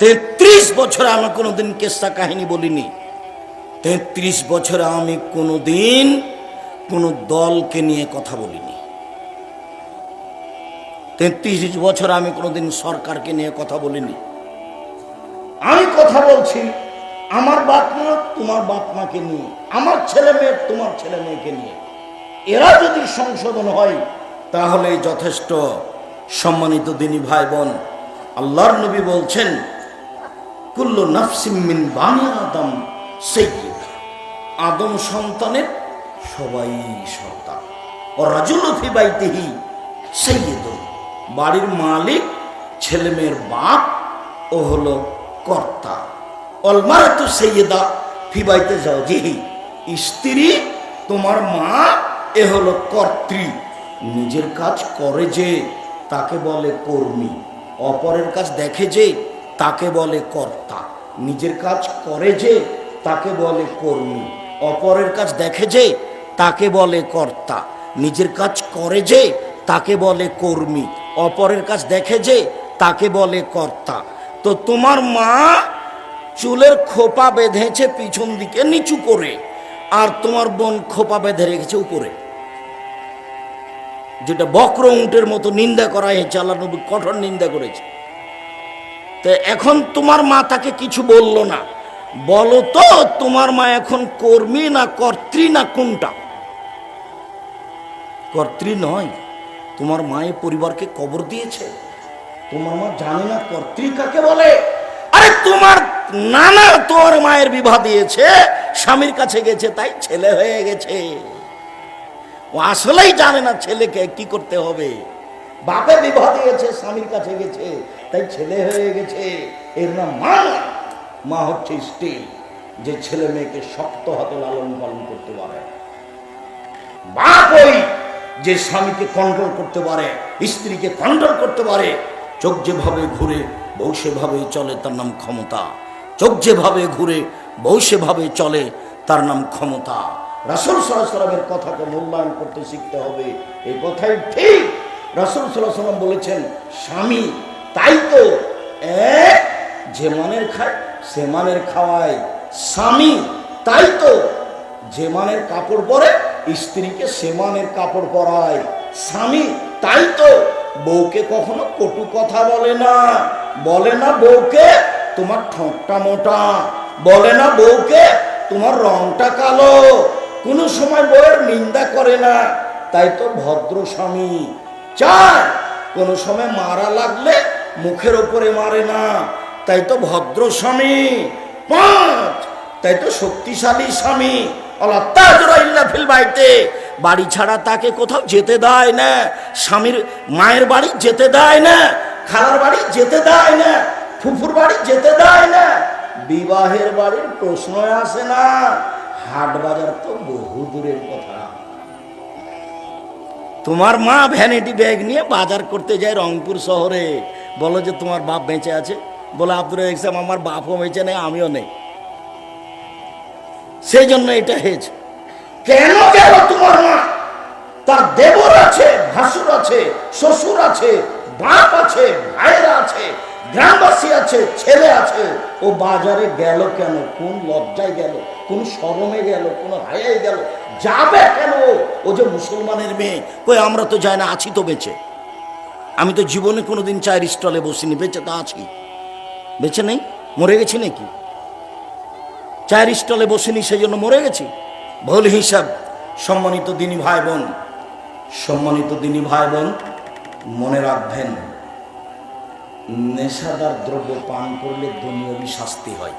33 বছরে আমি কোনোদিন কেসা কাহিনী বলিনি। 33 বছরে আমি কোনোদিন কোনো দলকে নিয়ে কথা বলিনি। 33 বছর আমি কোনোদিন সরকারকে নিয়ে কথা বলিনি। আমি কথা বলছি আমার বাপ মা তোমার বাপ মাকে নিয়ে, আমার ছেলে মেয়ে তোমার ছেলে মেয়েকে নিয়ে। এরা যদি সংশোধন হয় তাহলে যথেষ্ট। সম্মানিত দিনী ভাই বোন, আল্লাহর নবী বলছেন কুল্লু নাফসিম মিন বানি আদম সাইয়্যিদ, আদম সন্তানের সবাই সর্দার। ও রাজুলু ফি বাইতিহি সাইয়্যিদুন, বাড়ির মালিক ছেলে মেয়ের বাপ ও হলো কর্তা। অল মারাতু সাইয়্যিদা ফি বাইতি যাওজিহি, স্ত্রী তোমার মা এ হলো কর্ত্রী। নিজের কাজ করে যে তাকে বলে কর্মী, অপরের কাজ দেখে যে তাকে বলে কর্তা। নিজের কাজ করে যে তাকে বলে কর্মী, অপরের কাজ দেখে যে তাকে বলে কর্তা। নিজের কাজ করে যে তাকে বলে কর্মী, অপরের কাজ দেখে যে তাকে বলে কর্তা। তো তোমার মা চুলের খোপা বেঁধেছে পিছন দিকে নিচু করে, আর তোমার বোন খোপা বেঁধে রেখেছে উপরে, যেটা বক্র উটের মতো নিন্দা করা হয়েছে। আল্লাহ নবী কঠোর নিন্দা করেছে। তো এখন তোমার মা তাকে কিছু বলল না। বলো তো তোমার মা এখন কর্মী না কর্ত্রী না কোনটা? কর্ত্রী নয়। তোমার মায়ের পরিবারকে কবর দিয়েছে। তোমার মা জানে না কর্ত্রী কাকে বলে। আরে তোমার নানা তোর মায়ের বিবাহ দিয়েছে, স্বামীর কাছে গেছে, তাই ছেলে হয়ে গেছে। ও আসলেই জানে না ছেলেকে কি করতে হবে। বাপে বিবাহ দিয়েছে, স্বামীর কাছে গেছে, তাই ছেলে হয়ে গেছে। এর নাম মা। মা হচ্ছে স্ত্রী, যে ছেলে মেয়েকে শক্ত হাতে লালন পালন করতে পারে। বাপ ওই যে স্বামীকে কন্ট্রোল করতে পারে, স্ত্রীকে কন্ট্রোল করতে পারে। চোখ যেভাবে ঘুরে বউ সেভাবেই চলে, তার নাম ক্ষমতা। চোখ যেভাবে ঘুরে বউ সেভাবে চলে, তার নাম ক্ষমতা। রাসূল সাল্লাল্লাহু আলাইহি ওয়াসাল্লামের কথাকে মূল্যায়ন করতে শিখতে হবে। এই কথাই ঠিক। রাসূল সাল্লাল্লাহু আলাইহি ওয়াসাল্লাম বলেছেন স্বামী তাই তো যে মানের খায় সে মানের খাওয়ায়। স্বামী তাই তো যে মানের কাপড় পরে স্ত্রীকে সে মানের কাপড় পরায়। স্বামী তাই তো বউকে কখনো কটু কথা বলে না। বলে না বউকে তোমার ঠোঁটটা মোটা, বলে না বউকে তোমার রংটা কালো, কোনো সময় বউয়ের নিন্দা করে না। তাই তো ভদ্র স্বামী। 4, কোনো সময় মারা লাগলে মুখের ওপরে মারে না, তাই তো ভদ্র স্বামী। 5, তাই তো শক্তিশালী স্বামী। আল্লাহ তাজরা ইল্লা ফিল বাইতে, বাড়ি ছাড়া তাকে কোথাও যেতে দেয় না। স্বামীর মায়ের বাড়ি যেতে দেয় না, খালার বাড়ি যেতে দেয় না, ফুফুর বাড়ি যেতে দেয় না। বিবাহের বাড়ির প্রশ্ন আসে না। হাট বাজার তো বহু দূরের কথা। তোমার মা ভ্যানিটি ব্যাগ নিয়ে বাজার করতে যায় রংপুর শহরে। বলো যে তোমার বাপ বেঁচে আছে? বলে আব্দুর রাজ্জাক আমার বাপও বেঁচে নেই, আমিও নেই, সেই জন্য এটা হয়েছে। কেন গেল তোমার মা? তার দেবর আছে, ভাসুর আছে, শ্বশুর আছে, বাপ আছে, ভাইরা আছে, গ্রামবাসী আছে, ছেলে আছে। ও বাজারে গেল কেন? কোন লজ্জায় গেল? কোন শরমে গেল? কোন হায়ায় গেল? যাবে কেন? ও যে মুসলমানের মেয়ে। কই আমরা তো যাই না, আছি তো বেঁচে। আমি তো জীবনে কোনোদিন চায়ের স্টলে বসিনি, বেঁচে তো আছি। বেঁচে নেই? মরে গেছি নাকি? চায়ের স্টলে বসিনি সেই জন্য মরে গেছি? ভুল হিসাব। সম্মানিত দিনী ভাই বোন, সম্মানিত দিনী ভাই বোন, মনে রাখবেন নেশাদার দ্রব্য পান করলে দুনিয়াবি শাস্তি হয়।